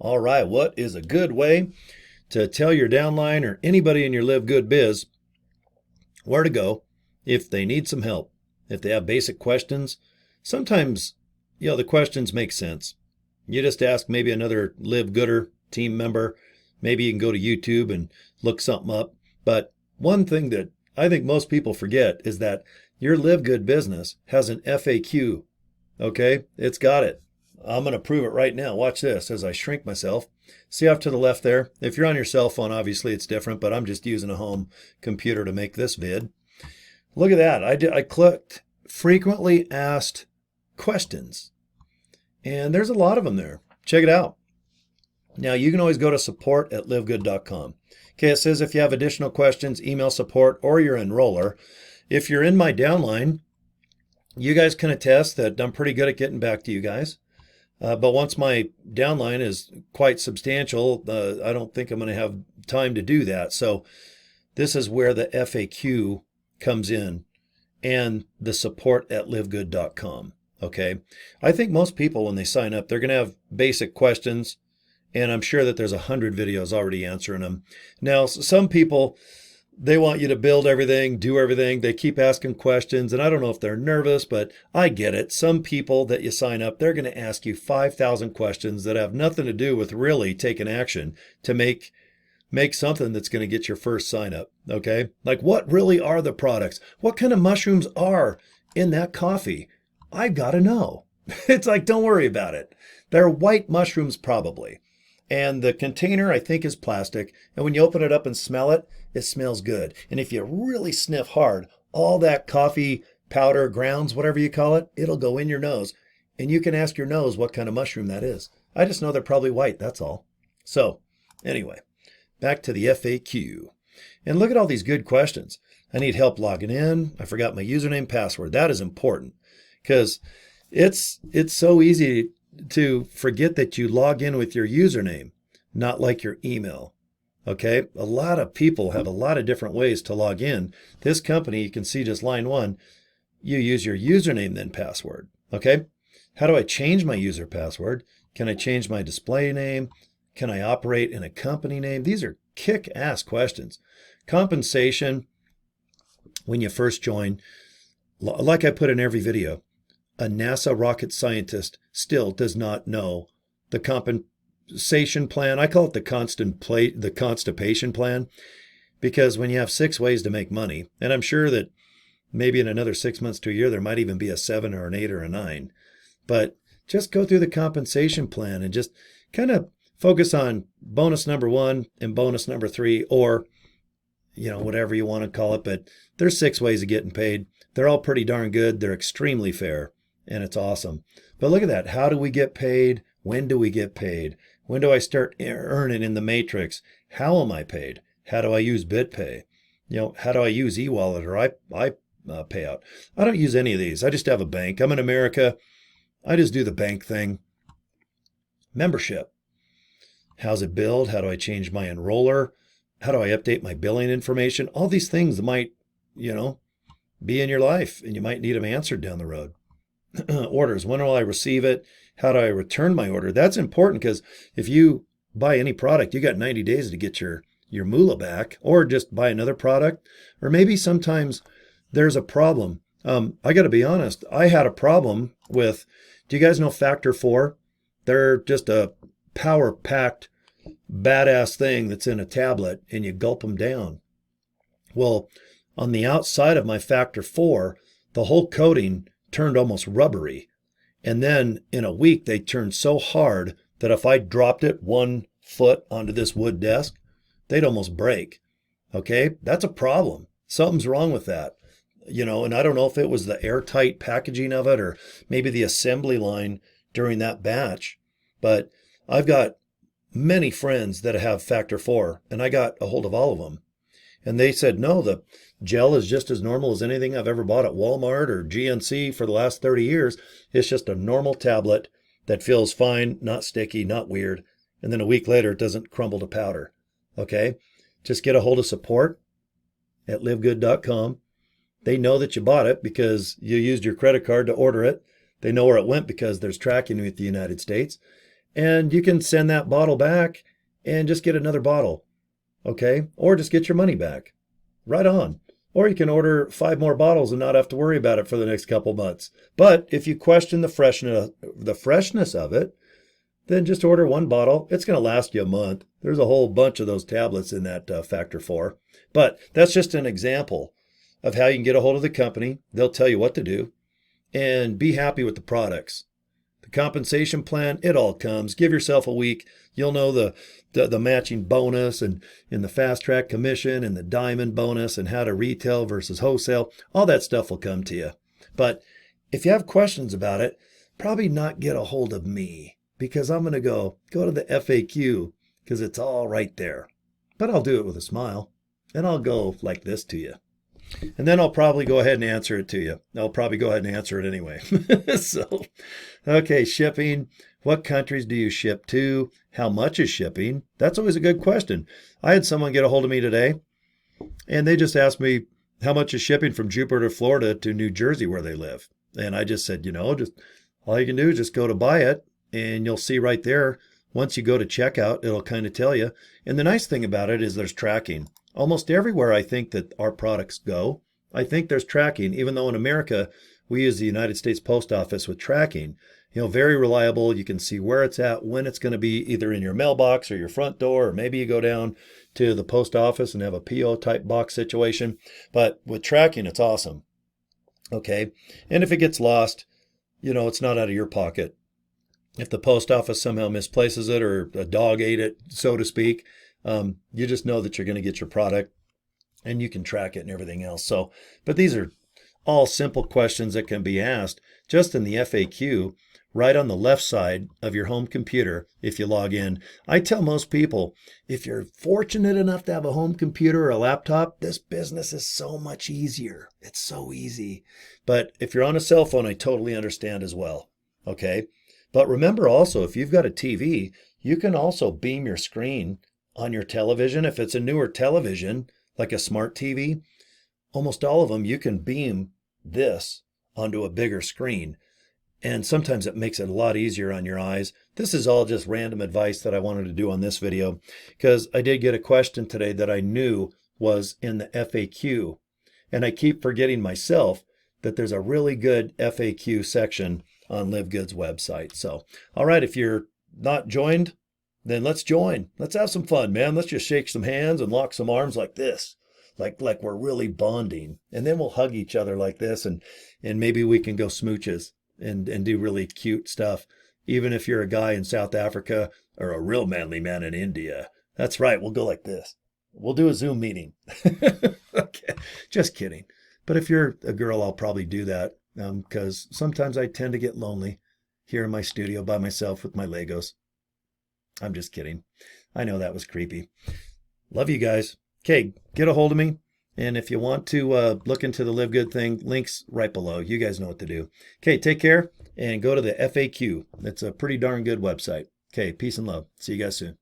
All right, what is a good way to tell your downline or anybody in your LiveGood biz where to go if they need some help, if they have basic questions? Sometimes, the questions make sense. You just ask maybe another LiveGooder team member. Maybe you can go to YouTube and look something up. But one thing that I think most people forget is that your LiveGood business has an FAQ. Okay, it's got it. I'm going to prove it right now. Watch this as I shrink myself. See off to the left there? If you're on your cell phone, obviously it's different, but I'm just using a home computer to make this vid. Look at that. I clicked frequently asked questions, and there's a lot of them there. Check it out. Now, you can always go to support@livegood.com. Okay, it says if you have additional questions, email support or your enroller. If you're in my downline, you guys can attest that I'm pretty good at getting back to you guys. But once my downline is quite substantial, I don't think I'm going to have time to do that. So this is where the FAQ comes in and the support@livegood.com. Okay. I think most people, when they sign up, they're going to have basic questions, and I'm sure that there's 100 videos already answering them. Now, some people, they want you to build everything, do everything. They keep asking questions, and I don't know if they're nervous, but I get it. Some people that you sign up, they're going to ask you 5,000 questions that have nothing to do with really taking action to make something that's going to get your first sign up. Okay. Like, what really are the products? What kind of mushrooms are in that coffee? I've got to know. It's like, don't worry about it. They're white mushrooms probably. And the container, I think, is plastic. And when you open it up and smell it, it smells good. And if you really sniff hard, all that coffee powder, grounds, whatever you call it, it'll go in your nose. And you can ask your nose what kind of mushroom that is. I just know they're probably white, that's all. So anyway, back to the FAQ. And look at all these good questions. I need help logging in. I forgot my username, password. That is important because it's so easy to forget that you log in with your username, not like your email. Okay, a lot of people have a lot of different ways to log in. This company, you can see just line one, you use your username then password. Okay, how do I change my user password? Can I change my display name? Can I operate in a company name? These are kick-ass questions. Compensation, when you first join, like I put in every video, a NASA rocket scientist still does not know the compensation plan. I call it the constipation plan, because when you have 6 ways to make money, and I'm sure that maybe in another 6 months to a year, there might even be a 7 or an 8 or a 9, but just go through the compensation plan and just kind of focus on bonus number 1 and bonus number 3, or, whatever you want to call it, but there's 6 ways of getting paid. They're all pretty darn good. They're extremely fair. And it's awesome. But look at that. How do we get paid? When do we get paid? When do I start earning in the matrix? How am I paid? How do I use BitPay? How do I use eWallet or I payout? I don't use any of these. I just have a bank. I'm in America. I just do the bank thing. Membership. How's it billed? How do I change my enroller? How do I update my billing information? All these things that might, be in your life, and you might need them answered down the road. Orders. When will I receive it? How do I return my order? That's important, because if you buy any product, you got 90 days to get your moolah back, or just buy another product. Or maybe sometimes there's a problem. I got to be honest. I had a problem with, do you guys know Factor 4? They're just a power-packed, badass thing that's in a tablet, and you gulp them down. Well, on the outside of my Factor 4, the whole coating turned almost rubbery. And then in a week, they turned so hard that if I dropped it 1 foot onto this wood desk, they'd almost break. Okay, that's a problem. Something's wrong with that. And I don't know if it was the airtight packaging of it or maybe the assembly line during that batch. But I've got many friends that have Factor 4, and I got a hold of all of them. And they said, no, the gel is just as normal as anything I've ever bought at Walmart or GNC for the last 30 years. It's just a normal tablet that feels fine, not sticky, not weird. And then a week later, it doesn't crumble to powder. Okay? Just get a hold of support@livegood.com. They know that you bought it because you used your credit card to order it. They know where it went because there's tracking with the United States. and you can send that bottle back and just get another bottle, okay? Or just get your money back. Right on. Or you can order 5 more bottles and not have to worry about it for the next couple months. But if you question the freshness of it, then just order 1 bottle. It's going to last you a month. There's a whole bunch of those tablets in that Factor 4. But that's just an example of how you can get a hold of the company. They'll tell you what to do and be happy with the products. The compensation plan, it all comes. Give yourself a week. You'll know the matching bonus and the fast track commission and the diamond bonus and how to retail versus wholesale. All that stuff will come to you. But if you have questions about it, probably not get a hold of me, because I'm going to go to the FAQ because it's all right there. But I'll do it with a smile, and I'll go like this to you. And then I'll probably go ahead and answer it to you. I'll probably go ahead and answer it anyway. So, okay, shipping. What countries do you ship to? How much is shipping? That's always a good question. I had someone get a hold of me today, and they just asked me how much is shipping from Jupiter, Florida to New Jersey where they live. And I just said, just all you can do is just go to buy it, and you'll see right there. Once you go to checkout, it'll kind of tell you. And the nice thing about it is there's tracking. Almost everywhere I think that our products go, I think there's tracking, even though in America, we use the United States Post Office with tracking. Very reliable. You can see where it's at, when it's going to be either in your mailbox or your front door, or maybe you go down to the post office and have a PO type box situation. But with tracking, it's awesome. Okay. And if it gets lost, it's not out of your pocket. If the post office somehow misplaces it or a dog ate it, so to speak, you just know that you're going to get your product and you can track it and everything else. So, but these are all simple questions that can be asked just in the FAQ right on the left side of your home computer if you log in. I tell most people, if you're fortunate enough to have a home computer or a laptop, this business is so much easier. It's so easy. But if you're on a cell phone, I totally understand as well. Okay. But remember also, if you've got a TV, you can also beam your screen on your television. If it's a newer television, like a smart TV, almost all of them, you can beam this onto a bigger screen. And sometimes it makes it a lot easier on your eyes. This is all just random advice that I wanted to do on this video, because I did get a question today that I knew was in the FAQ. And I keep forgetting myself that there's a really good FAQ section on LiveGood's website. So, all right, if you're not joined, then let's join. Let's have some fun, man. Let's just shake some hands and lock some arms like this, like we're really bonding. And then we'll hug each other like this, and maybe we can go smooches and do really cute stuff. Even if you're a guy in South Africa or a real manly man in India. That's right, we'll go like this. We'll do a Zoom meeting. Okay, just kidding. But if you're a girl, I'll probably do that because sometimes I tend to get lonely here in my studio by myself with my Legos. I'm just kidding. I know that was creepy. Love you guys. Okay, get a hold of me. And if you want to look into the LiveGood thing, links right below. You guys know what to do. Okay, take care and go to the FAQ. It's a pretty darn good website. Okay, peace and love. See you guys soon.